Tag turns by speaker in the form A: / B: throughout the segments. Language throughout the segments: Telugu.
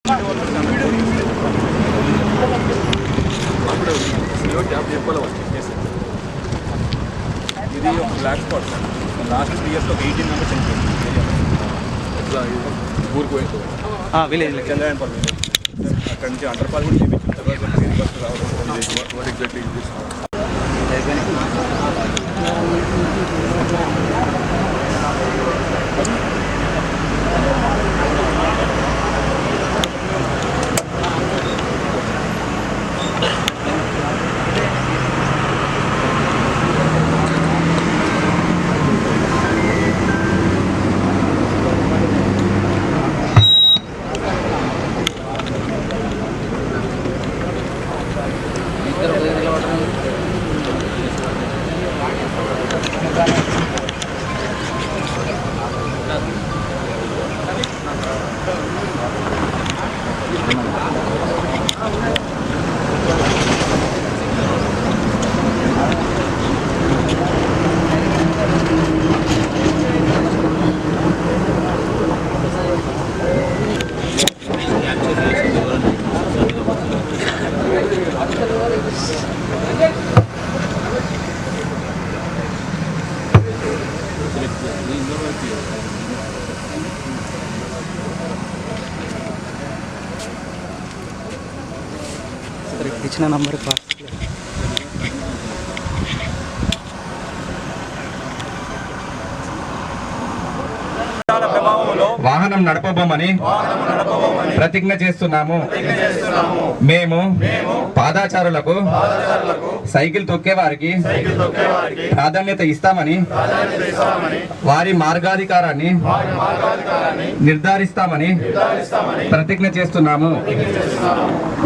A: ఇది ఒక black spot last 3 years 18 members చనిపోయింది. ఎట్లా ఊరికి పోయింది విలేజ్ చంద్రాయనపల్లి విలేజ్. అక్కడి నుంచి అండర్పాల్ కూడా చేయించిన తర్వాత బస్సు రావడం ఎగ్జాక్ట్లీ
B: ఇచ్చిన నంబర్
C: వాహనం నడపబోమని ప్రతిజ్ఞ చేస్తున్నాము. మేము పాదాచారులకు సైకిల్ తొక్కే వారికి ప్రాధాన్యత ఇస్తామని వారి మార్గాధికారాన్ని నిర్ధారిస్తామని ప్రతిజ్ఞ చేస్తున్నాము.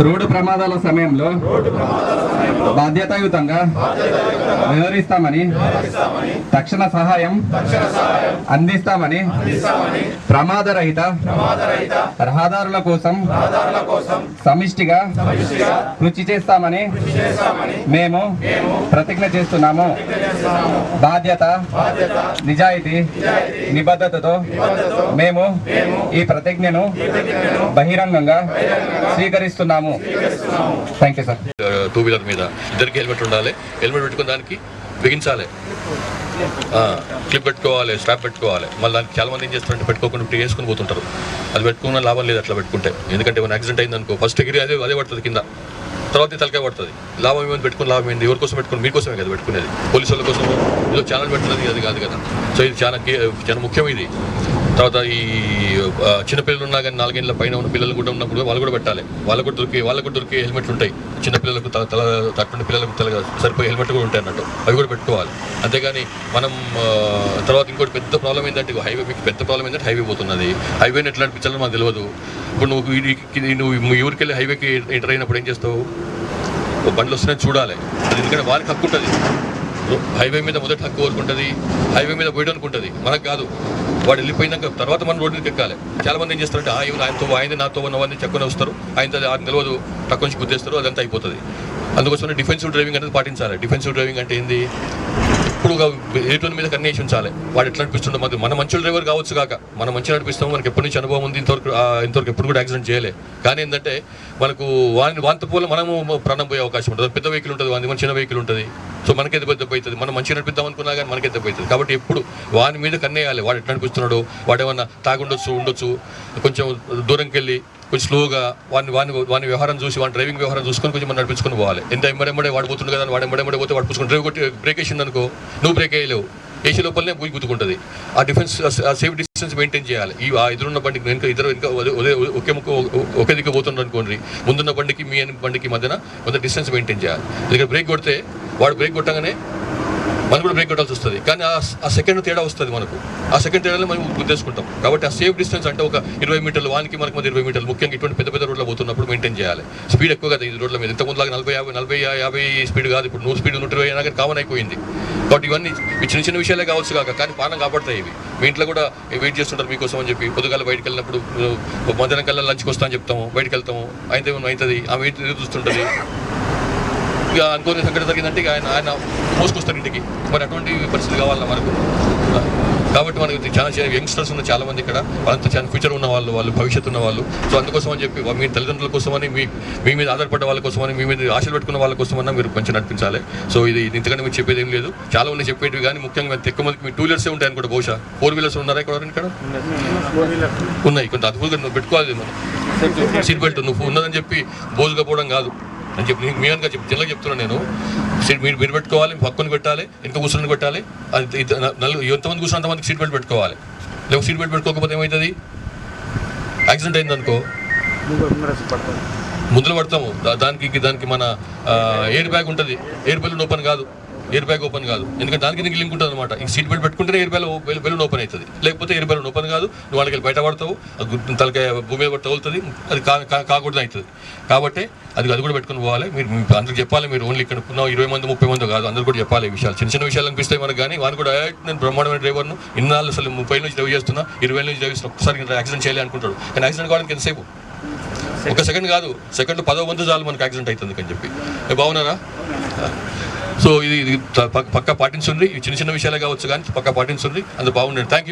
C: రోడ్డు ప్రమాదాల సమయంలో బాధ్యతాయుతంగా వ్యవహరిస్తామని తక్షణ సహాయం అందిస్తామని ప్రమాదరహిత రహదారుల కోసం సమిష్టిగా కృషి చేస్తామని మేము ప్రతిజ్ఞ చేస్తున్నాము. బాధ్యత, నిజాయితీ, నిబద్ధతతో మేము ఈ ప్రతిజ్ఞను బహిరంగంగా స్వీకరిస్తున్నాము. Thank you sir.
D: 2 వీలర్ మీద ఇద్దరికి హెల్మెట్ ఉండాలి. హెల్మెట్ పెట్టుకున్న దానికి బిగించాలి, క్లిప్ పెట్టుకోవాలి, స్ట్రాప్ పెట్టుకోవాలి. మళ్ళీ దానికి చాలా మంది ఏం చేస్తారంటే పెట్టుకోకుండా వేసుకుని పోతుంటారు. అది పెట్టుకున్న లాభం లేదు అట్లా పెట్టుకుంటే. ఎందుకంటే ఏమైనా యాక్సిడెంట్ అయిందనుకో ఫస్ట్ ఎగిరి అదే పడుతుంది కింద, తర్వాత తలకాయ పడుతుంది. లాభం ఏమైనా పెట్టుకుని లాభం ఏంది? ఎవరి కోసం పెట్టుకుని? మీకోసమే కదా పెట్టుకునేది. పోలీసు వాళ్ళ కోసం ఇలా ఛానల్ పెట్టుకున్నది అది కాదు కదా. సో ఇది చాలా ముఖ్యం ఇది. తర్వాత ఈ చిన్నపిల్లలు ఉన్నా కానీ 4 ఏళ్ళ పైన ఉన్న పిల్లలు కూడా ఉన్నప్పుడు వాళ్ళు కూడా పెట్టాలి. వాళ్ళకు దొరికే హెల్మెట్లు ఉంటాయి. చిన్నపిల్లలకు తల తట్టుకునే పిల్లలకు సరిపోయే హెల్మెట్ కూడా ఉంటాయి అన్నట్టు, అవి కూడా పెట్టుకోవాలి. అంతేగాని మనం తర్వాత ఇంకోటి పెద్ద ప్రాబ్లం ఏంటంటే హైవే పోతున్నది. హైవేని ఎట్లా నడిపించాలో మాకు తెలియదు. ఇప్పుడు నువ్వు ఊరికి వెళ్ళి హైవేకి ఎంటర్ అయినప్పుడు ఏం చేస్తావు? బండ్లు వస్తున్నాయని చూడాలి. అది ఎందుకంటే వారికి హక్కు ఉంటుంది. హైవే మీద మొదటి హక్కు కోరుకుంటుంది, హైవే మీద పోయడానికి ఉంటుంది. మనకు కాదు. వాడు వెళ్ళిపోయినాక తర్వాత మనం రోడ్డు మీద ఎక్కాలి. చాలా మంది ఏం చేస్తారంటే ఆయన నాతో ఉన్నవన్నీ చెక్కుని వస్తారు, ఆయన తెలియదు తక్కువ నుంచి గుద్దేస్తారు, అదంతా అయిపోతుంది. అందుకోసమే డిఫెన్సివ్ డ్రైవింగ్ అనేది పాటించాలి. డిఫెన్సివ్ డ్రైవింగ్ అంటే ఏంది? ఇప్పుడు ఎటువంటి మీద కన్నేసి ఉంచాలి. వాడు ఎట్లా నడిపిస్తుండో మాకు మన మంచి డ్రైవర్ కావచ్చు కాక మనం మంచిగా నడిపిస్తాము. మనకి ఎప్పటి నుంచి అనుభవం ఉంది. ఇంతవరకు ఎప్పుడు కూడా యాక్సిడెంట్ చేయలే. కానీ ఏంటంటే మనకు వాంత పూల మనము ప్రాణం పోయే అవకాశం ఉంటుంది. పెద్ద వెహికల్ ఉంటుంది, మన చిన్న వెహికల్ ఉంటుంది. సో మనకైతే దెబ్బ అవుతుంది. మనం మంచిగా నడిపిద్దాం అనుకున్నా కానీ మనకైతే దెబ్బ అవుతుంది. కాబట్టి ఎప్పుడు వాని మీద కన్నేయాలి. వాడు ఎట్లా నడిపిస్తున్నాడు, వాడు ఏమన్నా ఉండొచ్చు, కొంచెం దూరంకి వెళ్ళి కొంచెం స్లోగా వాని వ్యవహారం చూసి, వాని డ్రైవింగ్ వ్యవహారం చూసుకొని కొంచెం మనం నడిపించుకొని పోవాలి. ఎంత ఎంబడే వాడు పోతుంది కదా, వాడు ఎంబడే పోతే వాడు పుచ్చుకొని డ్రైవ్ కొట్టి బ్రేక్ వేసింది అనుకో, నువ్వు బ్రేక్ వేయలేవు, వేసే లోపలనే పోయి గుద్దుకుంటుంది. ఆ సేఫ్ డిస్టెన్స్ మెయింటైన్ చేయాలి. ఈ ఎదురున్న బండికి ఇంకా ఒకే దిక్కు పోతుండ్రు అనుకోండి, ముందున్న బండికి మీ బండికి మధ్యన కొంత డిస్టెన్స్ మెయింటైన్ చేయాలి. ఎందుకంటే బ్రేక్ కొడితే వాడు బ్రేక్ కొట్టగానే మనం కూడా బ్రేక్ కొట్టాల్సి వస్తుంది. కానీ ఆ సెకండ్ తేడా వస్తుంది మనకు. ఆ సెకండ్ తేడాలో మనం గుర్తేసుకుంటాం. కాబట్టి ఆ సేఫ్ డిస్టెన్స్ అంటే ఒక 20 మీటర్లు వానికి మనకు 20 మీటర్లు, ముఖ్యంగా ఇటువంటి పెద్ద రోడ్లో పోతున్నప్పుడు మెయింటైన్ చేయాలి. స్పీడ్ ఎక్కువ కదా ఈ రోడ్ల మీద. ఇంతకుముందులాగా 40-50 స్పీడ్ కాదు. ఇప్పుడు 100 స్పీడ్ 120 అయినా కానీ కామన్ అయిపోయింది. కాబట్టి ఇవన్నీ చిన్న విషయాలే కావచ్చు కాక, కానీ పానం కాపాడుతాయి ఇవి. మీ ఇంట్లో కూడా వెయిట్ చేస్తుంటారు మీకోసం అని చెప్పి. పొద్దుగాల బయటకు వెళ్ళినప్పుడు మధ్యాహ్నం కల్లా లంచ్కి వస్తా అని చెప్తాము, బయటకు వెళ్తాము, అయితే అవుతుంది, ఆమె చూస్తుంటుంది. ఇక అనుకోని సంఘటన జరిగిందంటే ఇక ఆయన మోసుకొస్తారు ఇంటికి. మరి అటువంటి పరిస్థితి కావాలన్నా మనకు. కాబట్టి మనకి చాలా యంగ్స్టర్స్ ఉన్న చాలా మంది ఇక్కడ వాళ్ళంతా చాలా ఫ్యూచర్ ఉన్న వాళ్ళు భవిష్యత్తు ఉన్న వాళ్ళు. సో అందుకోసం అని చెప్పి మీ తల్లిదండ్రుల కోసమని మీ మీద ఆధారపడ్డ వాళ్ళ కోసమని మీ మీద ఆశలు పెట్టుకున్న వాళ్ళ కోసమన్నా మీరు మంచిగా నడిపించాలి. సో ఇది ఇంతకంటే మీరు చెప్పేది ఏం లేదు. చాలా ఉన్నాయి చెప్పేటివి, కానీ ముఖ్యంగా ఎక్కువ మందికి మీ 2 వీలర్సే ఉంటాయి అనుకుంటా. బహుశా 4 వీలర్స్ ఉన్నారా ఇక్కడ ఉన్నాయి. కొంత అదుపుగా నువ్వు పెట్టుకోవాలి. మనం సీట్ బెల్ట్ నువ్వు ఉన్నదని చెప్పి బోజుగా పోవడం కాదు అని చెప్పి మీ కనుక జనరల్గా చెప్తున్నాను నేను. సీట్ మీరు పెట్టుకోవాలి, పక్కన పెట్టాలి, ఇంకా కూర్చొని పెట్టాలి. అది ఎంతమంది కూర్చున్న అంతమందికి సీట్ బెల్ట్ పెట్టుకోవాలి. లేకపోతే సీట్ బెల్ట్ పెట్టుకోకపోతే ఏమవుతుంది? యాక్సిడెంట్ అయింది అనుకో ముందులో పడతాము. దానికి మన ఎయిర్ బ్యాగ్ ఉంటుంది. ఎయిర్ బెలూన్ ఓపెన్ కాదు, ఎయిర్ బ్యాగ్ ఓపెన్ కాదు. ఎందుకంటే దానికి నీకు లింక్ ఉంటుంది అనమాట. ఈ సీట్ బెల్ట్ పెట్టుకుంటే ఎయిర్ బెలూన్ ఓపెన్ అవుతుంది. లేకపోతే ఎయిర్ బెలూన్ ఓపెన్ కాదు, నువ్వు వాళ్ళకి బయట పడతావు, తలకాయ భూమి మీద తగులుతుంది, అది కాకూడదు అవుతుంది. కాబట్టి అది కూడా పెట్టుకుని పోవాలి. మీరు అందరికి చెప్పాలి. మీరు ఓన్లీ ఇక్కడ ఉన్న 20 మంది 30 మంది కాదు, అందరూ కూడా చెప్పాలి ఈ విషయాలు. చిన్న విషయాలు అనిపిస్తాయి మనకు, కానీ వాళ్ళు కూడా నేను బ్రహ్మాండమైన డ్రైవర్ను, ఇన్నాళ్ళు అసలు 30 నుంచి డ్రైవ్ చేస్తున్నా, 20 నుంచి డ్రైవ్ చేస్తున్నా, ఒక్కసారి యాక్సిడెంట్ చేయాలి అనుకుంటాడు. కానీ యాక్సిడెంట్ కావడానికి ఎంతసేపు? 1 సెకండ్ కాదు, సెకండ్ 10వ వంతు చాలు మనకు యాక్సిడెంట్ అవుతుంది అని చెప్పి. బాగున్నారా? సో ఇది పక్కా పాటించండి. చిన్న విషయాలే కావచ్చు కానీ పక్కా పాటించండి. అంత బాగుండండి. Thank you.